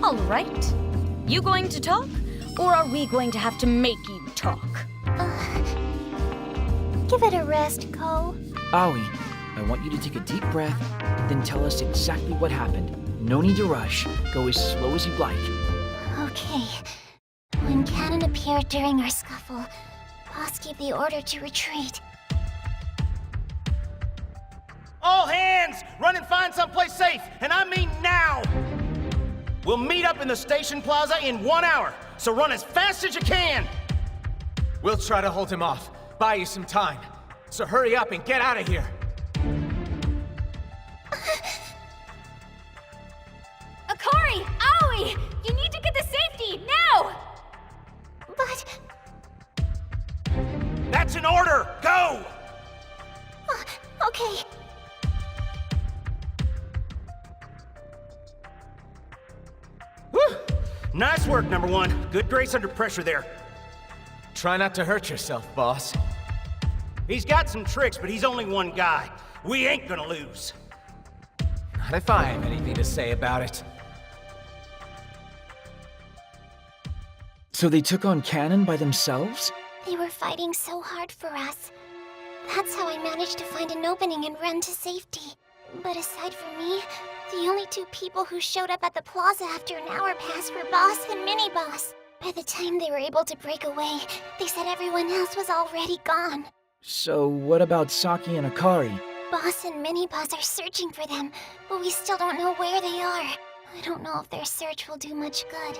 All right. You going to talk? Or are we going to have to make you talk? Give it a rest, Ko. Aoi, I want you to take a deep breath, then tell us exactly what happened. No need to rush. Go as slow as you'd like. Okay. When Cannon appeared during our scuffle, Boss gave the order to retreat. All hands! Run and find someplace safe, and I mean now! We'll meet up in the station plaza in 1 hour, so run as fast as you can! We'll try to hold him off, buy you some time. So hurry up and get out of here! Akari! Aoi! You need to get to safety, now! But... That's an order! Go! Okay. Whew. Nice work, number one. Good grace under pressure there. Try not to hurt yourself, boss. He's got some tricks, but he's only one guy. We ain't gonna lose. Not if I have anything to say about it. So they took on Cannon by themselves? They were fighting so hard for us. That's how I managed to find an opening and run to safety. But aside from me, the only two people who showed up at the plaza after an hour passed were Boss and Mini-Boss. By the time they were able to break away, they said everyone else was already gone. So what about Saki and Akari? Boss and Mini-Boss are searching for them, but we still don't know where they are. I don't know if their search will do much good.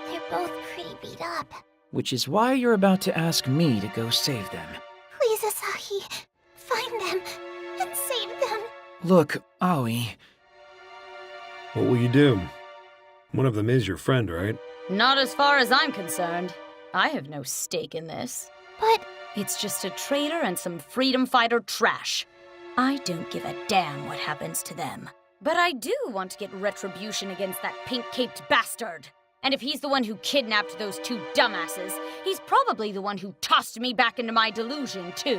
They're both pretty beat up. Which is why you're about to ask me to go save them. Please, Asahi, find them and save them. Look, Aoi. What will you do? One of them is your friend, right? Not as far as I'm concerned. I have no stake in this. But It's just a traitor and some freedom fighter trash. I don't give a damn what happens to them. But I do want to get retribution against that pink-caped bastard. And if he's the one who kidnapped those two dumbasses, he's probably the one who tossed me back into my delusion, too.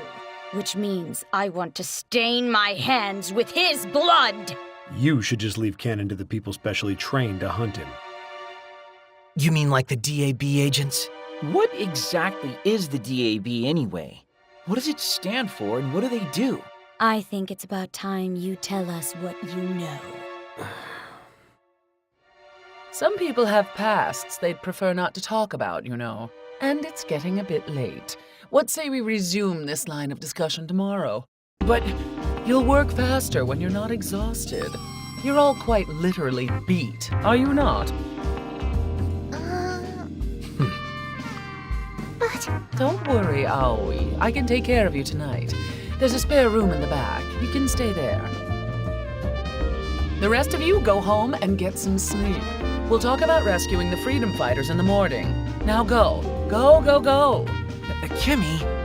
Which means I want to stain my hands with his blood! You should just leave Cannon to the people specially trained to hunt him. You mean like the DAB agents? What exactly is the DAB anyway? What does it stand for and what do they do? I think it's about time you tell us what you know. Some people have pasts they'd prefer not to talk about, you know. And it's getting a bit late. What say we resume this line of discussion tomorrow? But You'll work faster when you're not exhausted. You're all quite literally beat, are you not? But Don't worry, Aoi. I can take care of you tonight. There's a spare room in the back. You can stay there. The rest of you go home and get some sleep. We'll talk about rescuing the freedom fighters in the morning. Now go. Go, go, go. Kimmy,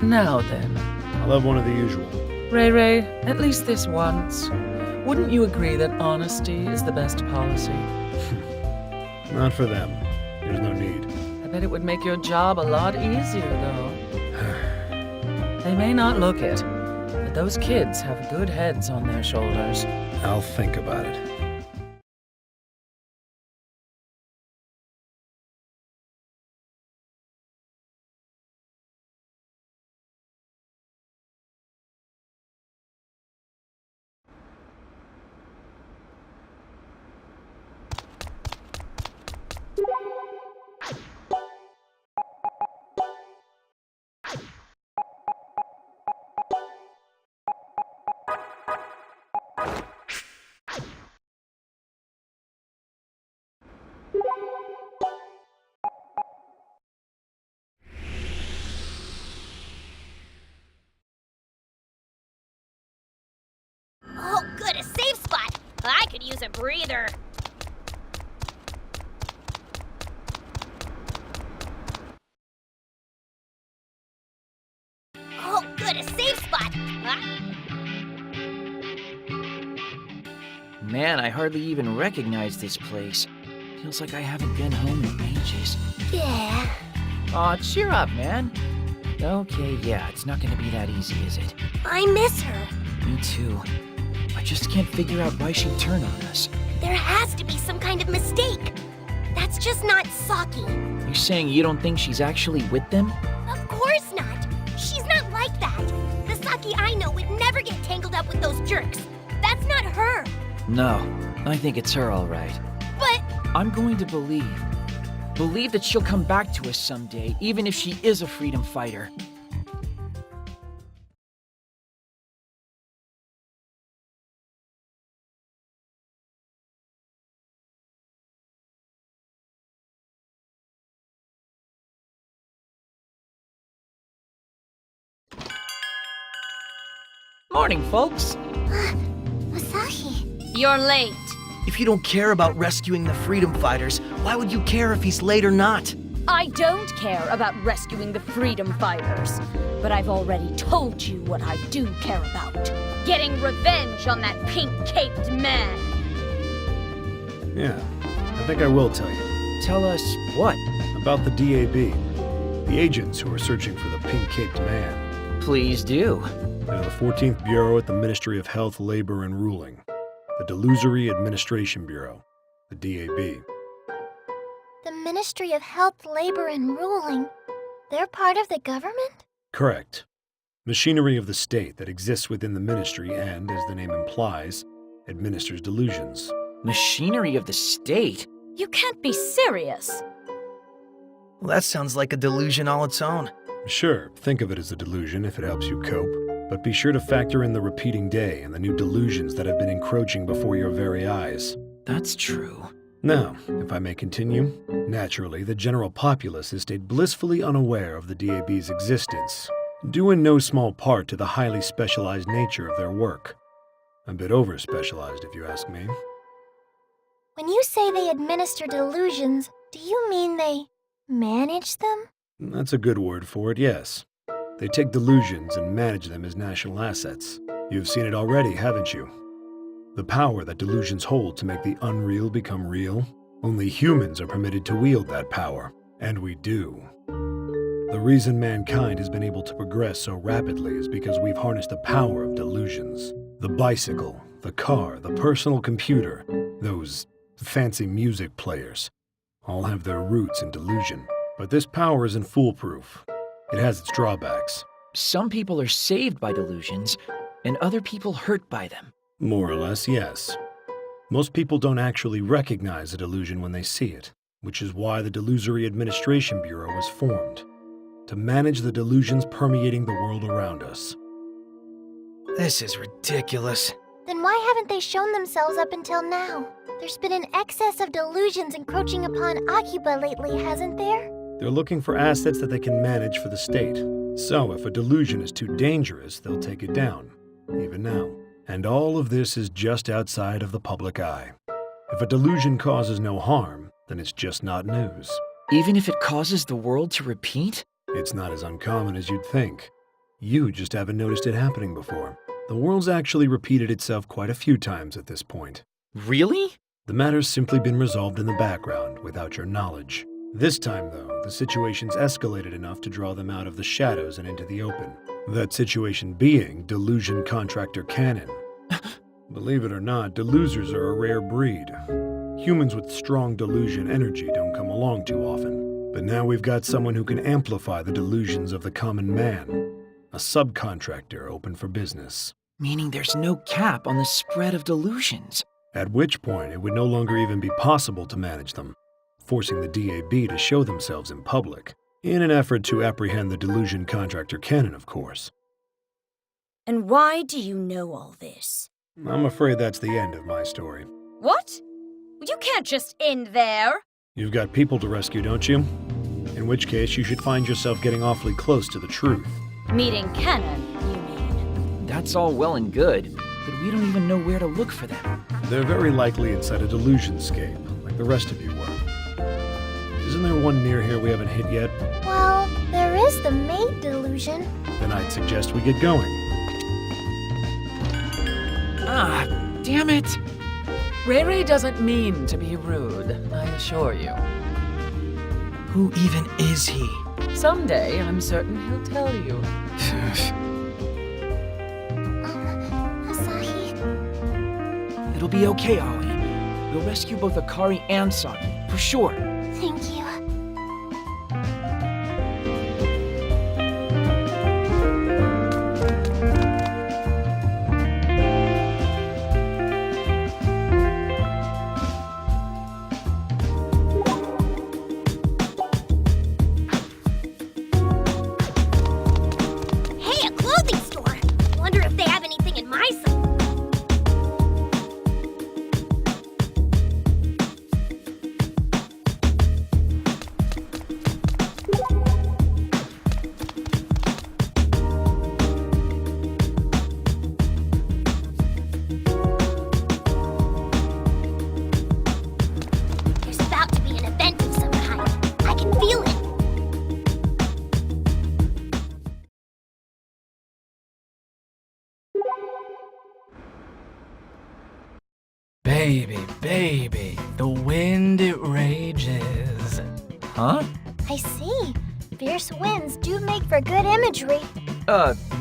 Now then. I'll have one of the usual. Ray Ray, at least this once. Wouldn't you agree that honesty is the best policy? Not for them. There's no need. I bet it would make your job a lot easier, though. They may not look it, but those kids have good heads on their shoulders. I'll think about it. oh, good, a safe spot. I could use a breather. Oh, good, a safe spot. man, I hardly even recognize this place. Feels like I haven't been home in ages. Yeah. Aw, cheer up, man. Okay, yeah, it's not gonna be that easy, is it? I miss her. Me too. I just can't figure out why she'd turn on us. There has to be some kind of mistake. That's just not Saki. You saying you don't think she's actually with them? Of course not. She's not like that. The Saki I know would never get tangled up with those jerks. That's not her. No, I think it's her, all right. But I'm going to believe that she'll come back to us someday, even if she is a freedom fighter. Morning, folks. Asahi. You're late. If you don't care about rescuing the freedom fighters, why would you care if he's late or not? I don't care about rescuing the freedom fighters, but I've already told you what I do care about. Getting revenge on that pink-caped man. Yeah, I think I will tell you. Tell us what? About the DAB. The agents who are searching for the pink-caped man. Please do. They're the 14th Bureau at the Ministry of Health, Labor, and Ruling. The Delusory Administration Bureau, the DAB. The Ministry of Health, Labor, and Ruling. They're part of the government? Correct. Machinery of the state that exists within the ministry and, as the name implies, administers delusions. Machinery of the state? You can't be serious. Well, that sounds like a delusion all its own. Sure, think of it as a delusion if it helps you cope, but be sure to factor in the repeating day and the new delusions that have been encroaching before your very eyes. That's true. Now, if I may continue, naturally, the general populace has stayed blissfully unaware of the DAB's existence, due in no small part to the highly specialized nature of their work. A bit over-specialized, if you ask me. When you say they administer delusions, do you mean they manage them? That's a good word for it, yes. They take delusions and manage them as national assets. You've seen it already, haven't you? The power that delusions hold to make the unreal become real. Only humans are permitted to wield that power, and we do. The reason mankind has been able to progress so rapidly is because we've harnessed the power of delusions. The bicycle, the car, the personal computer, those fancy music players, all have their roots in delusion. But this power isn't foolproof. It has its drawbacks. Some people are saved by delusions, and other people hurt by them. More or less, yes. Most people don't actually recognize a delusion when they see it, which is why the Delusory Administration Bureau was formed, to manage the delusions permeating the world around us. This is ridiculous. Then why haven't they shown themselves up until now? There's been an excess of delusions encroaching upon Akiba lately, hasn't there? They're looking for assets that they can manage for the state. So if a delusion is too dangerous, they'll take it down, even now. And all of this is just outside of the public eye. If a delusion causes no harm, then it's just not news. Even if it causes the world to repeat? It's not as uncommon as you'd think. You just haven't noticed it happening before. The world's actually repeated itself quite a few times at this point. Really? The matter's simply been resolved in the background without your knowledge. This time, though, the situation's escalated enough to draw them out of the shadows and into the open. That situation being Delusion Contractor Cannon. Believe it or not, delusers are a rare breed. Humans with strong delusion energy don't come along too often. But now we've got someone who can amplify the delusions of the common man. A subcontractor open for business. Meaning there's no cap on the spread of delusions. At which point it would no longer even be possible to manage them, forcing the DAB to show themselves in public, in an effort to apprehend the Delusion Contractor Cannon, of course. And why do you know all this? I'm afraid that's the end of my story. What? You can't just end there. You've got people to rescue, don't you? In which case, you should find yourself getting awfully close to the truth. Meeting Cannon, you mean? That's all well and good, but we don't even know where to look for them. They're very likely inside a delusionscape, like the rest of you were. Isn't there one near here we haven't hit yet? Well, there is the maid delusion. Then I'd suggest we get going. Ah, damn it! Ray Ray doesn't mean to be rude, I assure you. Who even is he? Someday, I'm certain he'll tell you. Asahi. It'll be okay, Aoi. We'll rescue both Akari and Saki, for sure. Thank you. Hey, a clothing store! Wonder if they have anything in my size. There's about to be an event of some kind. I can feel it. Baby, baby, the wind it rages. Huh? I see. Fierce winds do make for good imagery.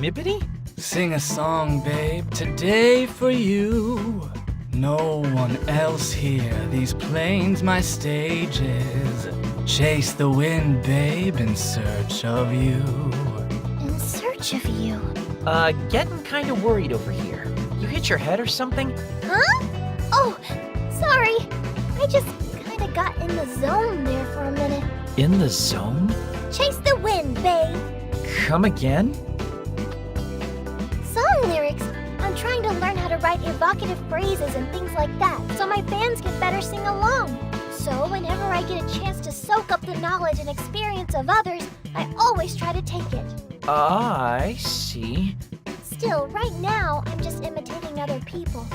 Mippity? Sing a song, babe, today for you. No one else here, these plains my stages. Chase the wind, babe, in search of you. In search of you. Getting kinda worried over here. You hit your head or something? Huh? Oh, sorry. I just kinda got in the zone there for a minute. In the zone? Chase the wind, babe. Come again? Song lyrics. I'm trying to learn how to write evocative phrases and things like that, so my fans can better sing along. So whenever I get a chance to soak up the knowledge and experience of others, I always try to take it. I see. Still, right now, I'm just imitating other people.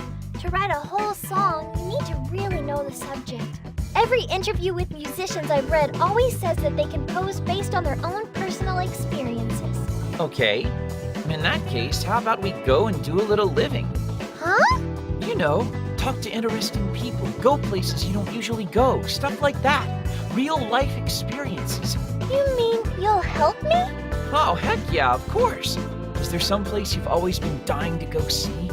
To write a whole song, you need to really know the subject. Every interview with musicians I've read always says that they compose based on their own personal experiences. Okay. In that case, how about we go and do a little living? Huh? You know, talk to interesting people, go places you don't usually go, stuff like that. Real life experiences. You mean you'll help me? Oh, heck yeah, of course. Is there some place you've always been dying to go see?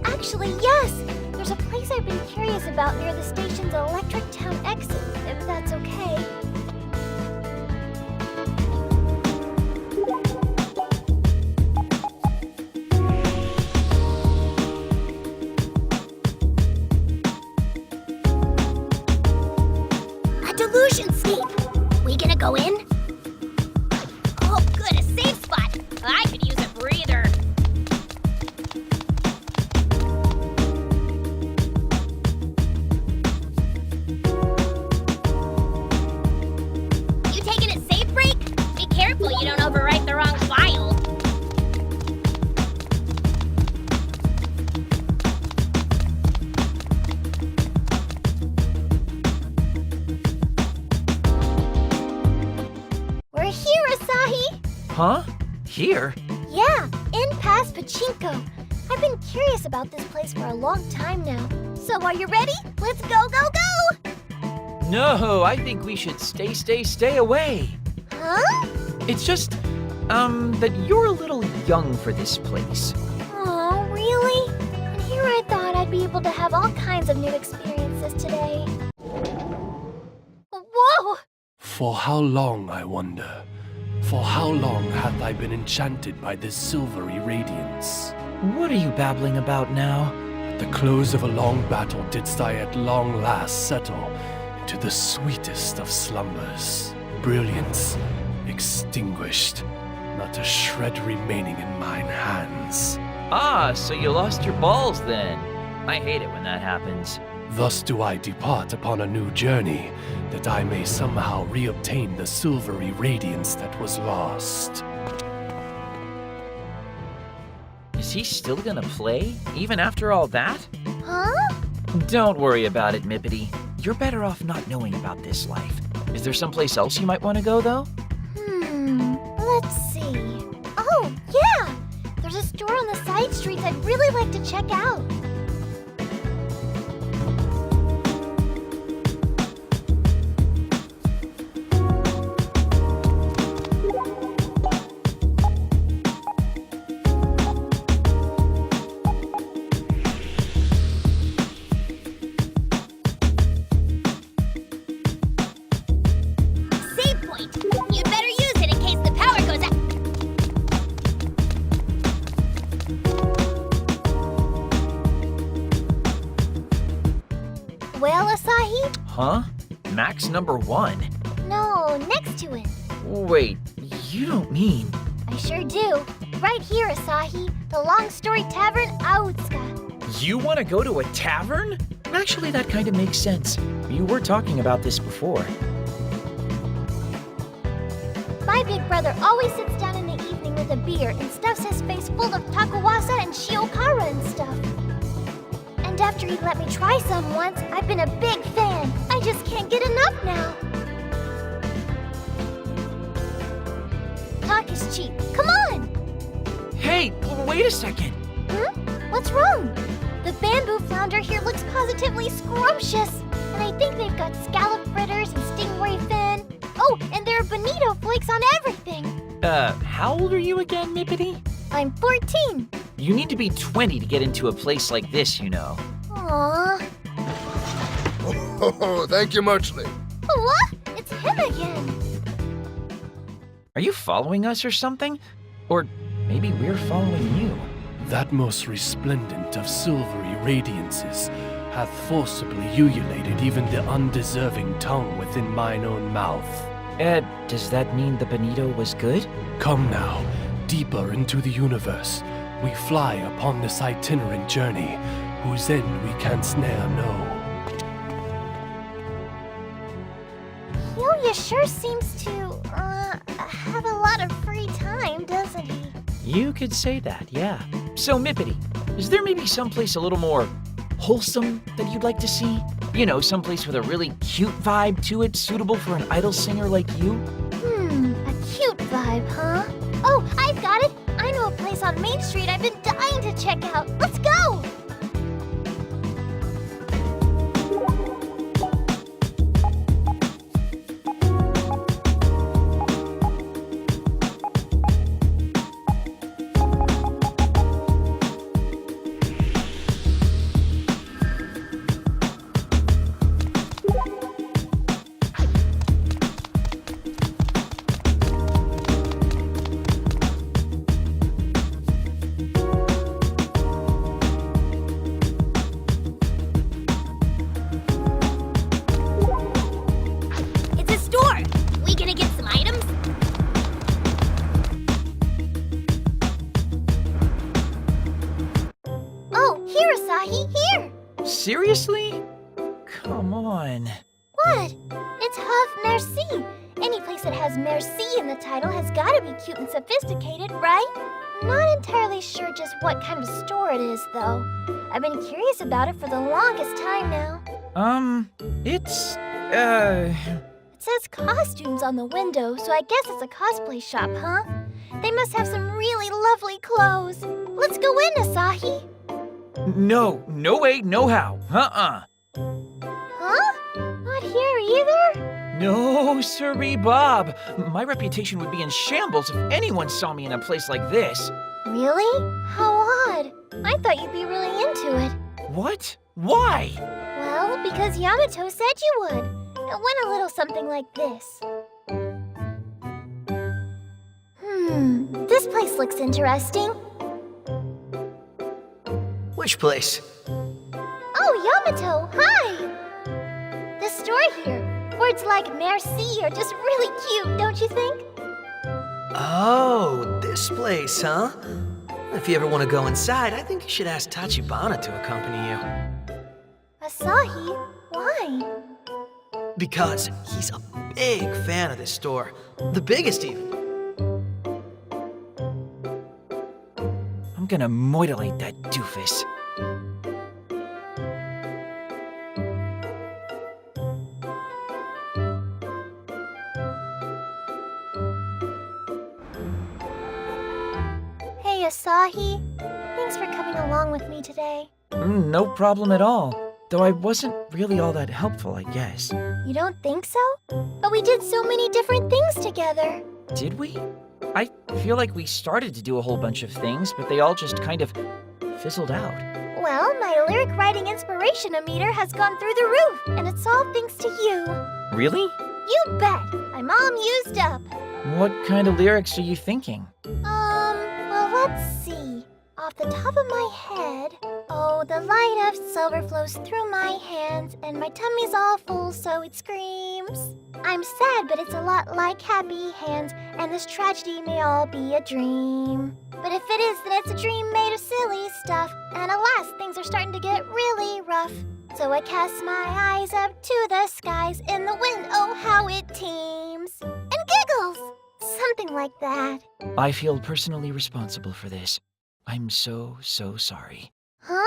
Actually, yes. There's a place I've been curious about near the station's Electric Town exit, if that's okay. A delusion sleep. We gonna go in? Oh, good, a safe spot. I could use a breather. You taking a safe break? Be careful you don't overwrite the wrong file. We're here, Asahi! Huh? Here? Yeah, in past Pachinko. I've been curious about this place for a long time now. So are you ready? Let's go, go, go! No, I think we should stay away. Huh? It's just, that you're a little young for this place. Oh, really? And here I thought I'd be able to have all kinds of new experiences today. Whoa! For how long, I wonder? For how long hath I been enchanted by this silvery radiance? What are you babbling about now? At the close of a long battle didst I at long last settle into the sweetest of slumbers. Brilliance extinguished, not a shred remaining in mine hands. Ah, so you lost your balls then. I hate it when that happens. Thus do I depart upon a new journey, that I may somehow reobtain the silvery radiance that was lost. Is he still gonna play, even after all that? Huh? Don't worry about it, Mippity. You're better off not knowing about this life. Is there someplace else you might want to go, though? Let's see. Oh, yeah! There's a store on the side streets I'd really like to check out. Huh? Max number 1? No, next to it. Wait, you don't mean... I sure do. Right here, Asahi. The Long Story Tavern, Aotsuka. You want to go to a tavern? Actually, that kind of makes sense. You were talking about this before. My big brother always sits down in the evening with a beer and stuffs his face full of takuwasa and shiokara and stuff. And after he let me try some once, I've been a big fan. I just can't get enough now. Talk is cheap. Come on! Hey, wait a second. What's wrong? The bamboo flounder here looks positively scrumptious. And I think they've got scallop fritters and stingray fin. Oh, and there are bonito flakes on everything. How old are you again, Mippity? I'm 14. You need to be 20 to get into a place like this, you know. Aww. Oh, thank you muchly. What? It's him again. Are you following us or something? Or maybe we're following you. That most resplendent of silvery radiances hath forcibly ululated even the undeserving tongue within mine own mouth. Does that mean the bonito was good? Come now, deeper into the universe. We fly upon this itinerant journey, whose end we canst ne'er know. Helios sure seems to, have a lot of free time, doesn't he? You could say that, yeah. So, Mippity, is there maybe someplace a little more wholesome that you'd like to see? You know, someplace with a really cute vibe to it, suitable for an idol singer like you? A cute vibe, huh? Oh, I've got it! I know a place on Main Street I've been dying to check out. Let's go! Seriously? Come on. What? It's Huff Merci. Any place that has Merci in the title has gotta be cute and sophisticated, right? Not entirely sure just what kind of store it is, though. I've been curious about it for the longest time now. It says costumes on the window, so I guess it's a cosplay shop, huh? They must have some really lovely clothes. Let's go in, Asahi. No way, no how. Huh? Not here either? No, sirree, Bob. My reputation would be in shambles if anyone saw me in a place like this. Really? How odd. I thought you'd be really into it. What? Why? Well, because Yamato said you would. It went a little something like this. This place looks interesting. Which place? Oh, Yamato, hi! The store here. Words like merci are just really cute, don't you think? Oh, this place, huh? If you ever want to go inside, I think you should ask Tachibana to accompany you. Asahi? Why? Because he's a big fan of this store. The biggest, even. I'm gonna mutilate that doofus. Hey, Asahi. Thanks for coming along with me today. No problem at all. Though I wasn't really all that helpful, I guess. You don't think so? But we did so many different things together. Did we? I feel like we started to do a whole bunch of things, but they all just kind of fizzled out. Well, my lyric writing inspiration-o-meter has gone through the roof, and it's all thanks to you. Really? You bet! I'm all used up. What kind of lyrics are you thinking? Well, let's see. Off off the top of my head. Oh, the light of silver flows through my hands, and my tummy's all full, so it screams. I'm sad, but it's a lot like happy hands, and this tragedy may all be a dream. But if it is, then it's a dream made of silly stuff, and alas, things are starting to get really rough. So I cast my eyes up to the skies, in the wind, oh how it teems, and giggles! Something like that. I feel personally responsible for this. I'm so sorry. Huh?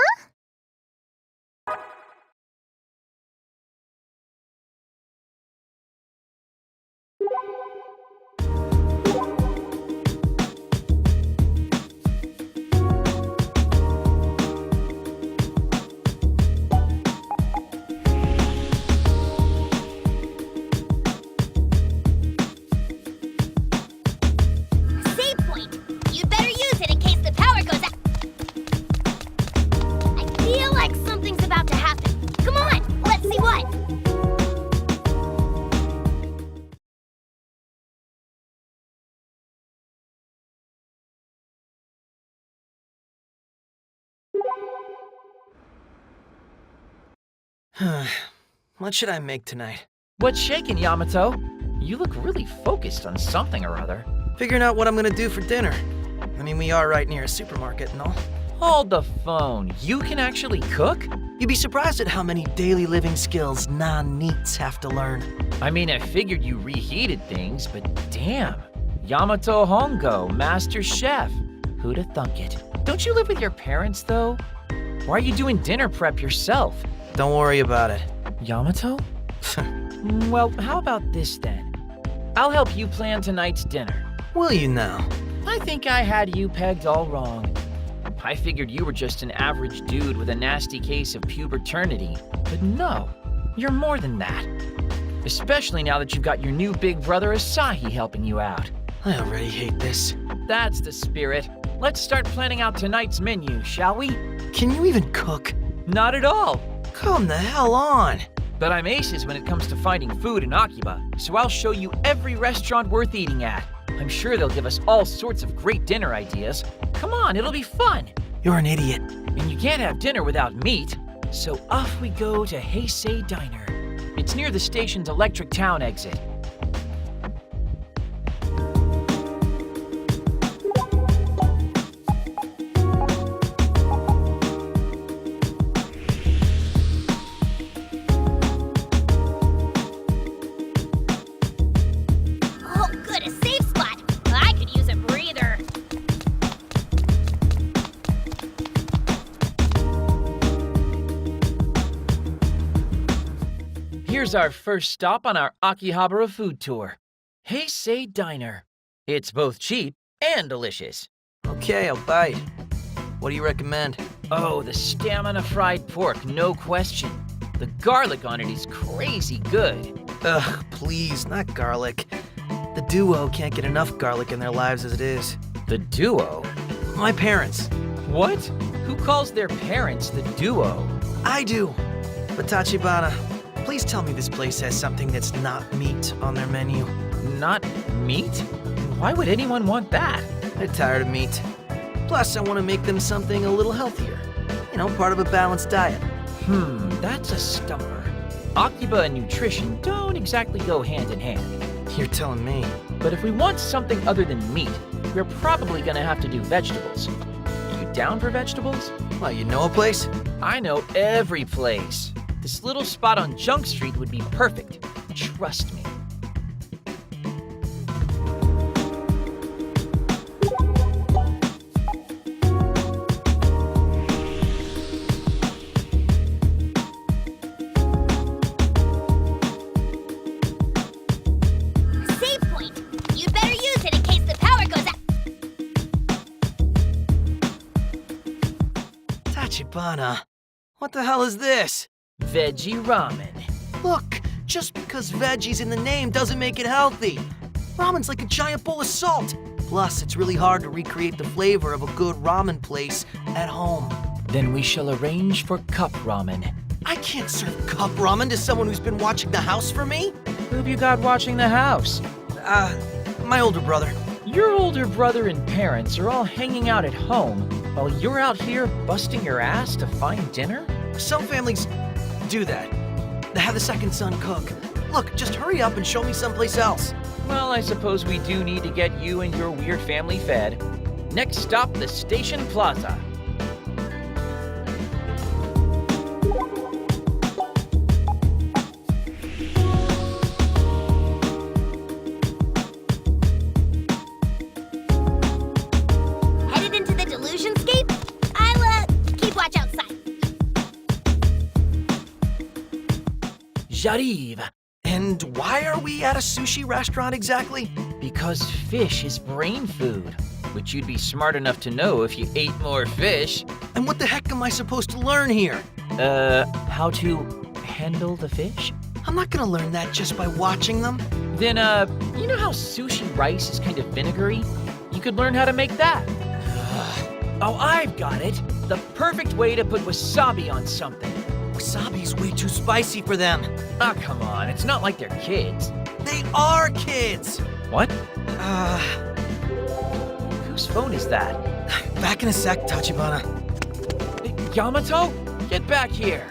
What should I make tonight? What's shaking, Yamato? You look really focused on something or other. Figuring out what I'm gonna do for dinner. I mean, we are right near a supermarket and all. Hold the phone. You can actually cook? You'd be surprised at how many daily living skills non-neets have to learn. I mean, I figured you reheated things, but damn. Yamato Hongo, Master Chef. Who'd have thunk it? Don't you live with your parents, though? Why are you doing dinner prep yourself? Don't worry about it. Yamato? Well, how about this then? I'll help you plan tonight's dinner. Will you now? I think I had you pegged all wrong. I figured you were just an average dude with a nasty case of pubертernity. But no, you're more than that. Especially now that you've got your new big brother Asahi helping you out. I already hate this. That's the spirit. Let's start planning out tonight's menu, shall we? Can you even cook? Not at all. Come the hell on. But I'm aces when it comes to finding food in Akiba, so I'll show you every restaurant worth eating at. I'm sure they'll give us all sorts of great dinner ideas. Come on, it'll be fun. You're an idiot. And you can't have dinner without meat, so off we go to Heisei Diner. It's near the station's Electric Town exit. Here's our first stop on our Akihabara food tour. Heisei Diner. It's both cheap and delicious. Okay, I'll bite. What do you recommend? Oh, the stamina fried pork, no question. The garlic on it is crazy good. Ugh, please, not garlic. The duo can't get enough garlic in their lives as it is. The duo? My parents. What? Who calls their parents the duo? I do. But Tachibana, please tell me this place has something that's not meat on their menu. Not meat? Why would anyone want that? They're tired of meat. Plus, I want to make them something a little healthier. You know, part of a balanced diet. That's a stumper. Akiba and nutrition don't exactly go hand in hand. You're telling me. But if we want something other than meat, we're probably gonna have to do vegetables. You down for vegetables? Well, you know a place? I know every place. This little spot on Junk Street would be perfect. Trust me. Save point! You'd better use it in case the power goes out. Tachibana, what the hell is this? Veggie ramen. Look, just because veggie's in the name doesn't make it healthy. Ramen's like a giant bowl of salt. Plus, it's really hard to recreate the flavor of a good ramen place at home. Then we shall arrange for cup ramen. I can't serve cup ramen to someone who's been watching the house for me. Who've you got watching the house? My older brother. Your older brother and parents are all hanging out at home. while you're out here busting your ass to find dinner? Some families do that. They have the second son cook. Look, just hurry up and show me someplace else. Well, I suppose we do need to get you and your weird family fed. Next stop, the Station Plaza. Headed into the Delusionscape? I'll, keep watch outside. J'arrive. And why are we at a sushi restaurant exactly? Because fish is brain food, which you'd be smart enough to know if you ate more fish. And what the heck am I supposed to learn here? How to handle the fish? I'm not gonna learn that just by watching them. Then, you know how sushi rice is kind of vinegary? You could learn how to make that. Oh, I've got it. The perfect way to put wasabi on something. Wasabi's way too spicy for them. Ah, come on. It's not like they're kids. They are kids! What? Whose phone is that? Back in a sec, Tachibana. Yamato? Get back here.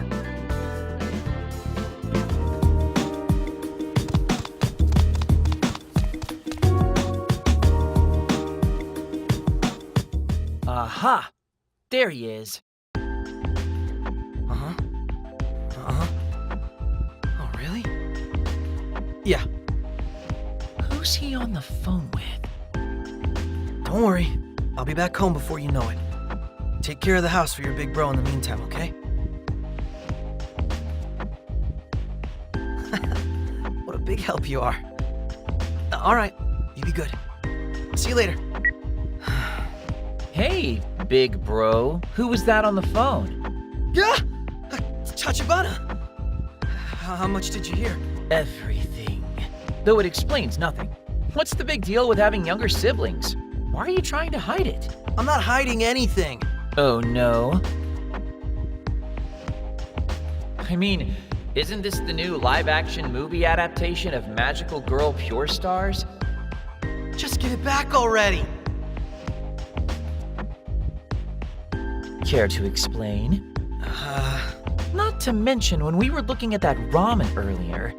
Aha! There he is. Oh, really? Yeah. Who's he on the phone with? Don't worry. I'll be back home before you know it. Take care of the house for your big bro in the meantime, okay? What a big help you are. All right, you be good. See you later. Hey, big bro. Who was that on the phone? Yeah! Tachibana! How much did you hear? Everything. Though it explains nothing. What's the big deal with having younger siblings? Why are you trying to hide it? I'm not hiding anything. Oh no. I mean, isn't this the new live-action movie adaptation of Magical Girl Pure Stars? Just give it back already. Care to explain? Not to mention, when we were looking at that ramen earlier...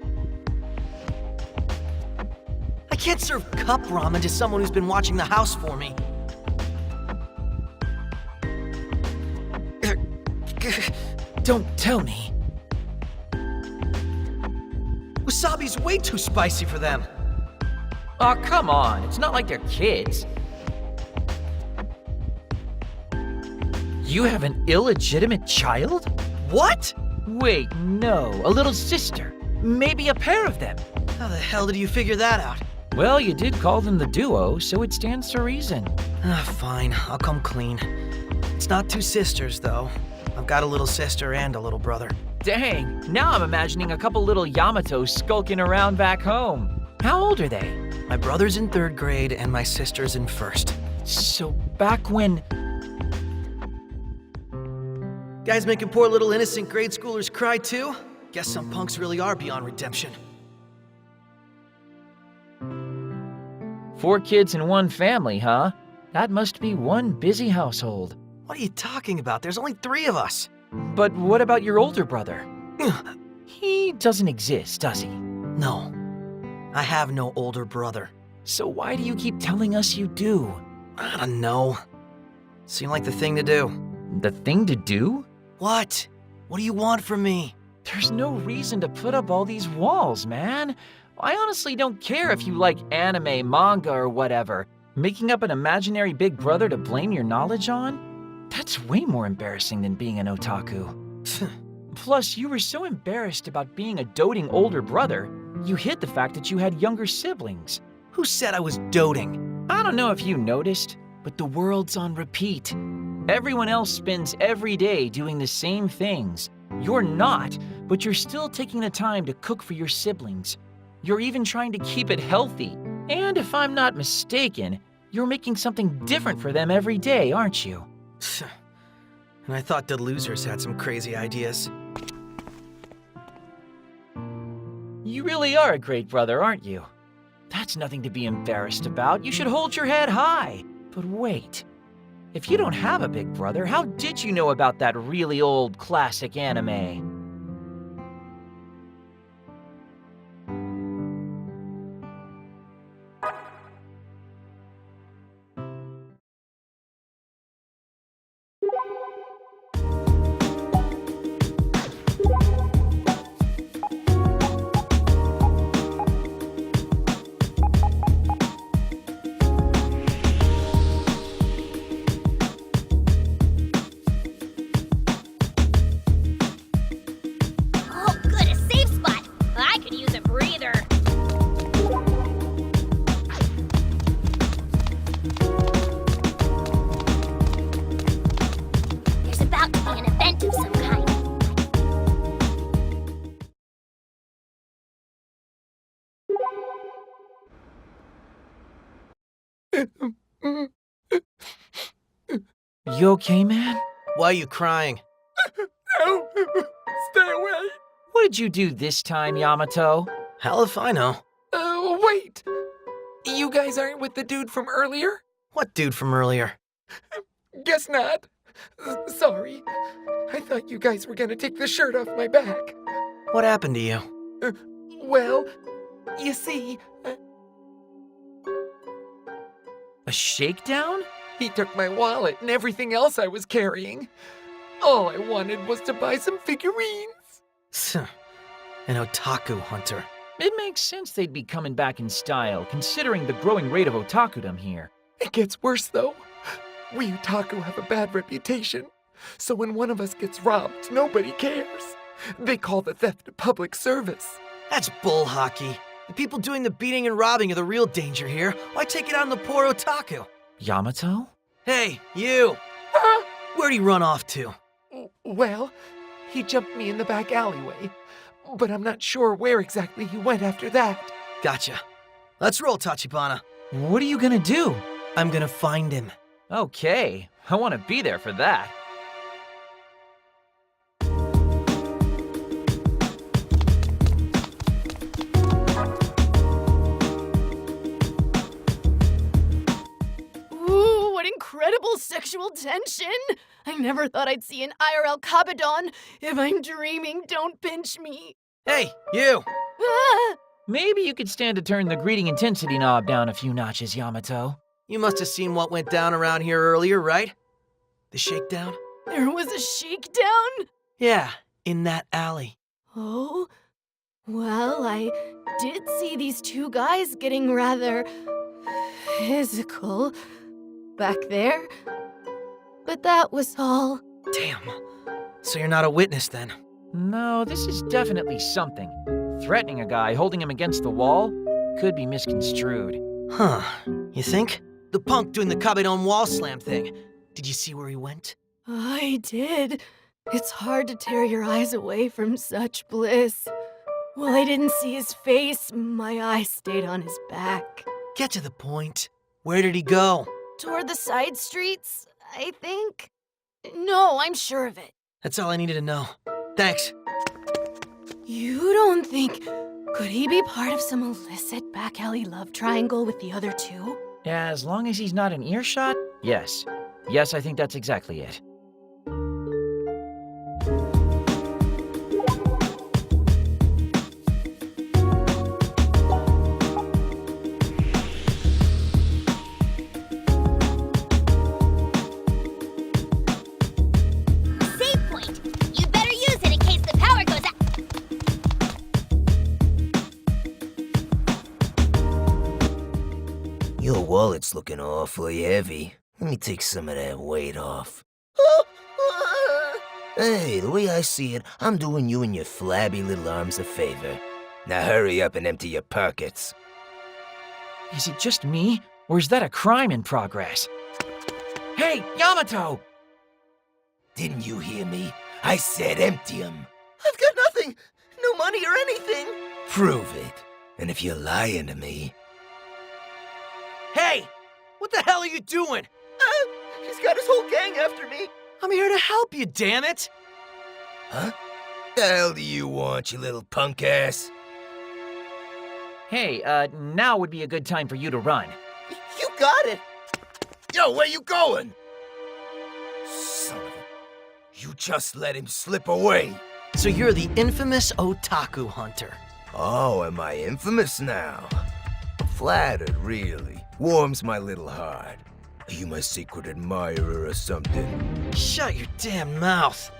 I can't serve cup ramen to someone who's been watching the house for me. Don't tell me. Wasabi's way too spicy for them. Oh, come on. It's not like they're kids. You have an illegitimate child? What? Wait, no. A little sister. Maybe a pair of them. How the hell did you figure that out? Well, you did call them the duo, so it stands to reason. Fine. I'll come clean. It's not two sisters, though. I've got a little sister and a little brother. Dang, now I'm imagining a couple little Yamatos skulking around back home. How old are they? My brother's in 3rd grade and my sister's in 1st. So back when... Guys making poor little innocent grade schoolers cry too? Guess some punks really are beyond redemption. 4 kids in one family, huh? That must be one busy household. What are you talking about? There's only 3 of us. But what about your older brother? He doesn't exist, does he? No. I have no older brother. So why do you keep telling us you do? I don't know. Seemed like the thing to do. The thing to do? What? What do you want from me? There's no reason to put up all these walls, man. I honestly don't care if you like anime, manga, or whatever. Making up an imaginary big brother to blame your knowledge on? That's way more embarrassing than being an otaku. Plus, you were so embarrassed about being a doting older brother, you hid the fact that you had younger siblings. Who said I was doting? I don't know if you noticed, but the world's on repeat. Everyone else spends every day doing the same things. You're not, but you're still taking the time to cook for your siblings. You're even trying to keep it healthy. And if I'm not mistaken, you're making something different for them every day, aren't you? And I thought the losers had some crazy ideas. You really are a great brother, aren't you? That's nothing to be embarrassed about. You should hold your head high. But wait. If you don't have a big brother, how did you know about that really old classic anime? Oh, good, a safe spot. I could use a breather. There's about to be an event of some kind. You okay, man? Why are you crying? No! Stay away! What did you do this time, Yamato? Hell if I know. Wait! You guys aren't with the dude from earlier? What dude from earlier? Guess not. Sorry. I thought you guys were gonna take the shirt off my back. What happened to you? Well, you see, A shakedown? he took my wallet and everything else I was carrying. All I wanted was to buy some figurines. An otaku hunter. It makes sense they'd be coming back in style, considering the growing rate of otakudom here. It gets worse, though. We otaku have a bad reputation, so when one of us gets robbed, nobody cares. They call the theft a public service. That's bull hockey. The people doing the beating and robbing are the real danger here. Why take it on the poor otaku? Yamato? Hey, you! Ah! Where'd he run off to? Well, he jumped me in the back alleyway, but I'm not sure where exactly he went after that. Gotcha. Let's roll, Tachibana. What are you gonna do? I'm gonna find him. Okay, I want to be there for that. Ooh, what incredible sexual tension! I never thought I'd see an IRL Kabadon. If I'm dreaming, don't pinch me. Hey, you! Ah! Maybe you could stand to turn the greeting intensity knob down a few notches, Yamato. You must have seen what went down around here earlier, right? The shakedown? There was a shakedown? Yeah, in that alley. Oh? Well, I did see these two guys getting rather physical back there. But that was all. Damn. So you're not a witness then? No, this is definitely something. Threatening a guy, holding him against the wall, could be misconstrued. Huh. You think? The punk doing the Kabedon wall slam thing. Did you see where he went? I did. It's hard to tear your eyes away from such bliss. Well, I didn't see his face. My eyes stayed on his back. Get to the point. Where did he go? Toward the side streets, I think. No, I'm sure of it. That's all I needed to know. Thanks. You don't think... Could he be part of some illicit back alley love triangle with the other two? As long as he's not in earshot, yes. Yes, I think that's exactly it. Save point. You'd better use it in case the power goes out. Your wallet's looking awfully heavy. Let me take some of that weight off. Hey, the way I see it, I'm doing you and your flabby little arms a favor. Now hurry up and empty your pockets. Is it just me, or is that a crime in progress? Hey, Yamato! Didn't you hear me? I said empty 'em. I've got nothing. No money or anything. Prove it. And if you're lying to me... Hey! What the hell are you doing? He's got his whole gang after me. I'm here to help you, damn it! Huh? The hell do you want, you little punk ass? Hey, now would be a good time for you to run. You got it. Yo, where you going? Son of a... You just let him slip away. So you're the infamous otaku hunter. Oh, am I infamous now? Flattered, really. Warms my little heart. Are you my secret admirer or something? Shut your damn mouth.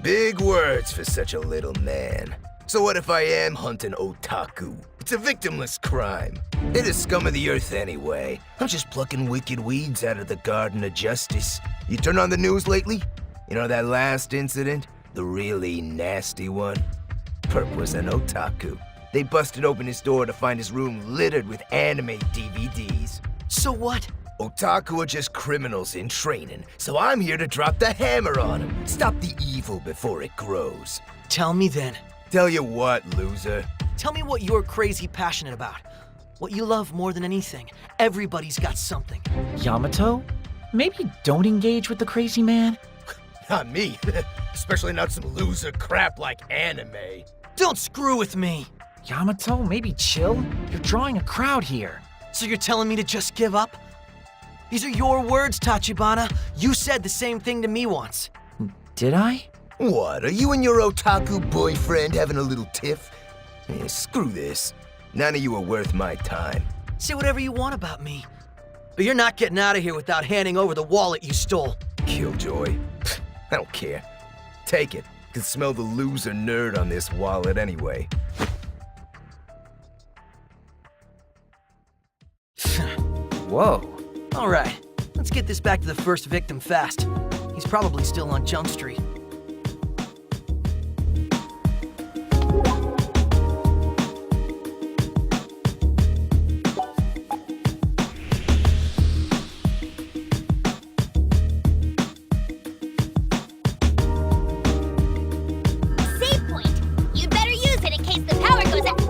Big words for such a little man. So what if I am hunting otaku? It's a victimless crime. They're the scum of the earth anyway. I'm just plucking wicked weeds out of the garden of justice. You turn on the news lately? You know that last incident? The really nasty one? Perp was an otaku. They busted open his door to find his room littered with anime DVDs. So what? Otaku are just criminals in training, so I'm here to drop the hammer on them. Stop the evil before it grows. Tell me then. Tell you what, loser. Tell me what you're crazy passionate about. What you love more than anything. Everybody's got something. Yamato? Maybe don't engage with the crazy man? Not me. Especially not some loser crap like anime. Don't screw with me. Yamato, maybe chill? You're drawing a crowd here. So you're telling me to just give up? These are your words, Tachibana. You said the same thing to me once. Did I? What, are you and your otaku boyfriend having a little tiff? Screw this. None of you are worth my time. Say whatever you want about me. But you're not getting out of here without handing over the wallet you stole. Killjoy. I don't care. Take it. Can smell the loser nerd on this wallet anyway. Whoa. All right, let's get this back to the first victim fast. He's probably still on Junk Street. Save point! You'd better use it in case the power goes out.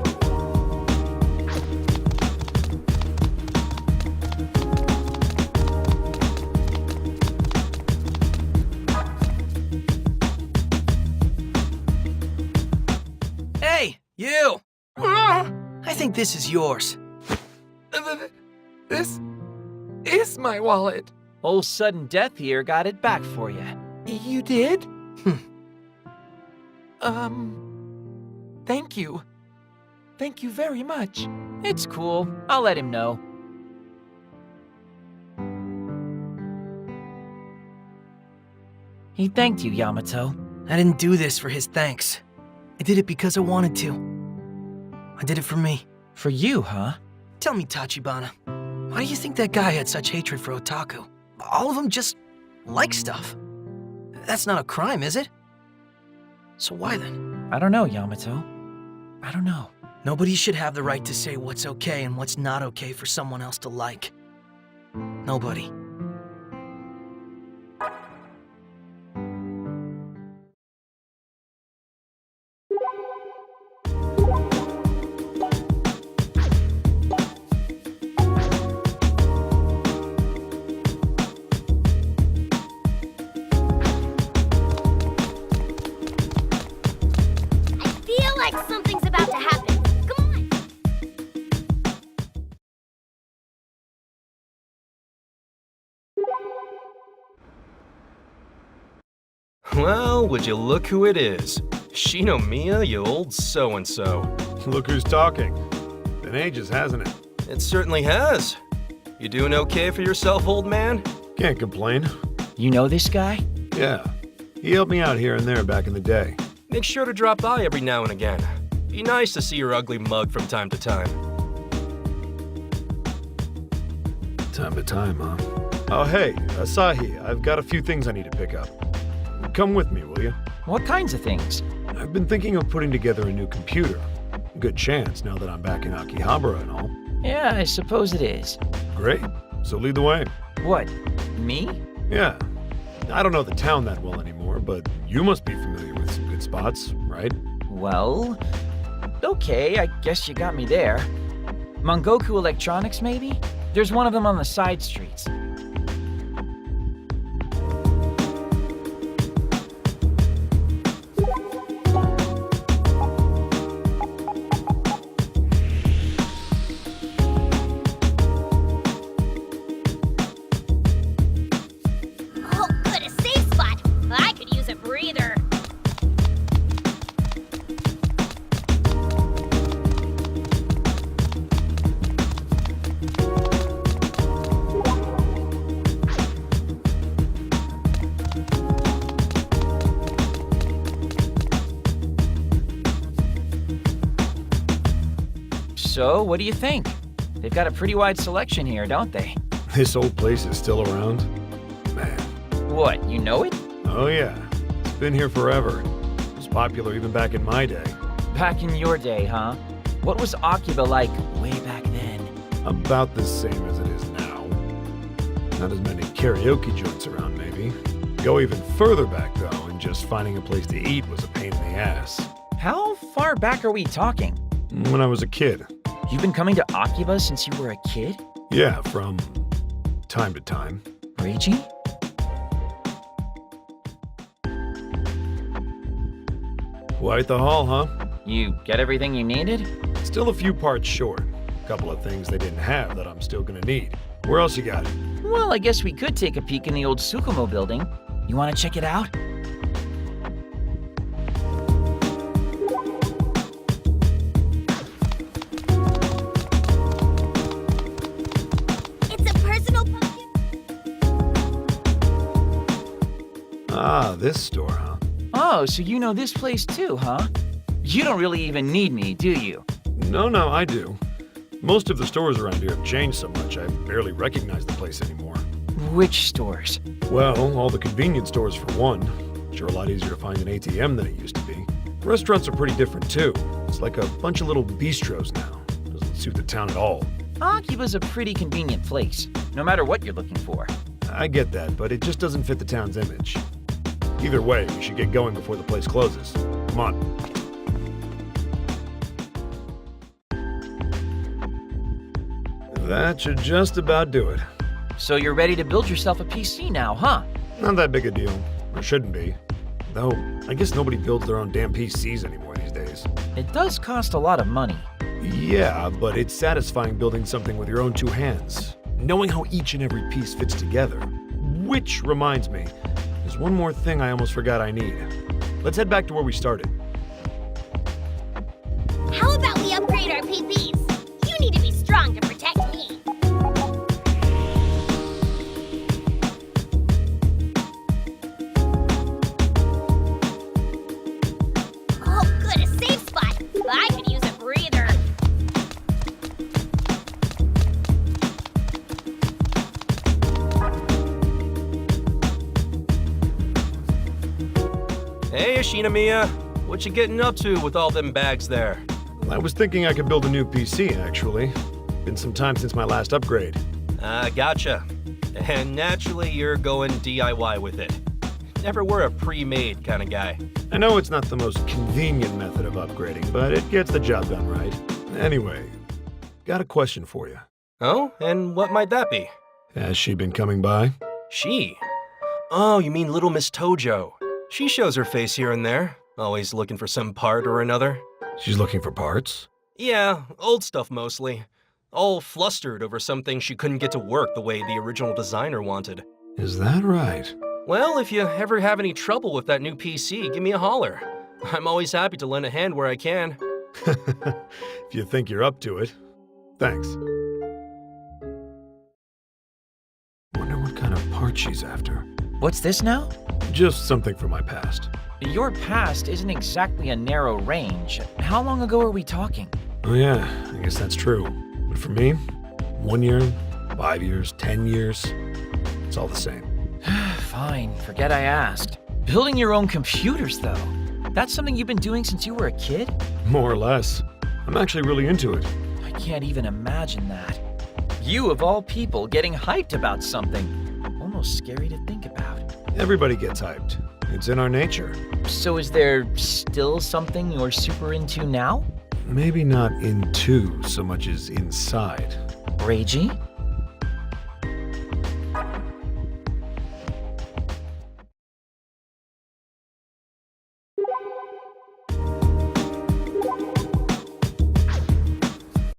Hey, you! I think this is yours. This is my wallet. Old sudden death here got it back for you. You did? Thank you. Thank you very much. It's cool. I'll let him know. He thanked you, Yamato. I didn't do this for his thanks. I did it because I wanted to. I did it for me. For you, huh? Tell me, Tachibana, why do you think that guy had such hatred for otaku? All of them just like stuff. That's not a crime, is it? So why then? I don't know, Yamato. I don't know. Nobody should have the right to say what's okay and what's not okay for someone else to like. Nobody. Something's about to happen. Come on! Well, would you look who it is? Shinomiya, you old so-and-so. Look who's talking. Been ages, hasn't it? It certainly has. You doing okay for yourself, old man? Can't complain. You know this guy? Yeah. He helped me out here and there back in the day. Make sure to drop by every now and again. Be nice to see your ugly mug from time to time. Time to time, huh? Oh, hey, Asahi, I've got a few things I need to pick up. Come with me, will you? What kinds of things? I've been thinking of putting together a new computer. Good chance, now that I'm back in Akihabara and all. Yeah, I suppose it is. Great. So lead the way. What? Me? Yeah. I don't know the town that well anymore, but you must be familiar with some good spots, right? Well, okay, I guess you got me there. Mongoku Electronics, maybe? There's one of them on the side streets. So, what do you think? They've got a pretty wide selection here, don't they? This old place is still around? Man. What, you know it? Oh yeah. It's been here forever. It was popular even back in my day. Back in your day, huh? What was Akiba like way back then? About the same as it is now. Not as many karaoke joints around, maybe. Go even further back, though, and just finding a place to eat was a pain in the ass. How far back are we talking? When I was a kid. You've been coming to Akiba since you were a kid? Yeah, from time to time. Reiji? Quite the haul, huh? You get everything you needed? Still a few parts short. A couple of things they didn't have that I'm still gonna need. Where else you got it? Well, I guess we could take a peek in the old Tsukumo building. You want to check it out? It's a personal Ah, this store, huh? Oh, so you know this place too, huh? You don't really even need me, do you? No, I do. Most of the stores around here have changed so much I barely recognize the place anymore. Which stores? Well, all the convenience stores for one. Sure a lot easier to find an ATM than it used to be. Restaurants are pretty different too. It's like a bunch of little bistros now. Doesn't suit the town at all. Akiba's a pretty convenient place, no matter what you're looking for. I get that, but it just doesn't fit the town's image. Either way, we should get going before the place closes. Come on. That should just about do it. So you're ready to build yourself a PC now, huh? Not that big a deal. Or shouldn't be. Though, I guess nobody builds their own damn PCs anymore these days. It does cost a lot of money. Yeah, but it's satisfying building something with your own two hands. Knowing how each and every piece fits together. Which reminds me, there's one more thing I almost forgot I need. Let's head back to where we started. How about we upgrade our PPs? You need to be strong to protect me. Oh, good, a safe spot. I could use a breather. Hey, Ashinomiya. What you getting up to with all them bags there? I was thinking I could build a new PC, actually. Been some time since my last upgrade. Gotcha. And naturally, you're going DIY with it. Never were a pre-made kind of guy. I know it's not the most convenient method of upgrading, but it gets the job done right. Anyway, got a question for you. Oh, and what might that be? Has she been coming by? She? Oh, you mean Little Miss Tojo. She shows her face here and there, always looking for some part or another. She's looking for parts? Yeah, old stuff mostly. All flustered over something she couldn't get to work the way the original designer wanted. Is that right? Well, if you ever have any trouble with that new PC, give me a holler. I'm always happy to lend a hand where I can. If you think you're up to it. Thanks. Wonder what kind of part she's after. What's this now? Just something from my past. Your past isn't exactly a narrow range. How long ago are we talking? Oh yeah, I guess that's true. But for me, 1 year, 5 years, 10 years, it's all the same. Fine, forget I asked. Building your own computers, though. That's something you've been doing since you were a kid? More or less. I'm actually really into it. I can't even imagine that. You, of all people, getting hyped about something. Almost scary to think about. Everybody gets hyped. It's in our nature. So is there still something you're super into now? Maybe not into so much as inside. Reiji?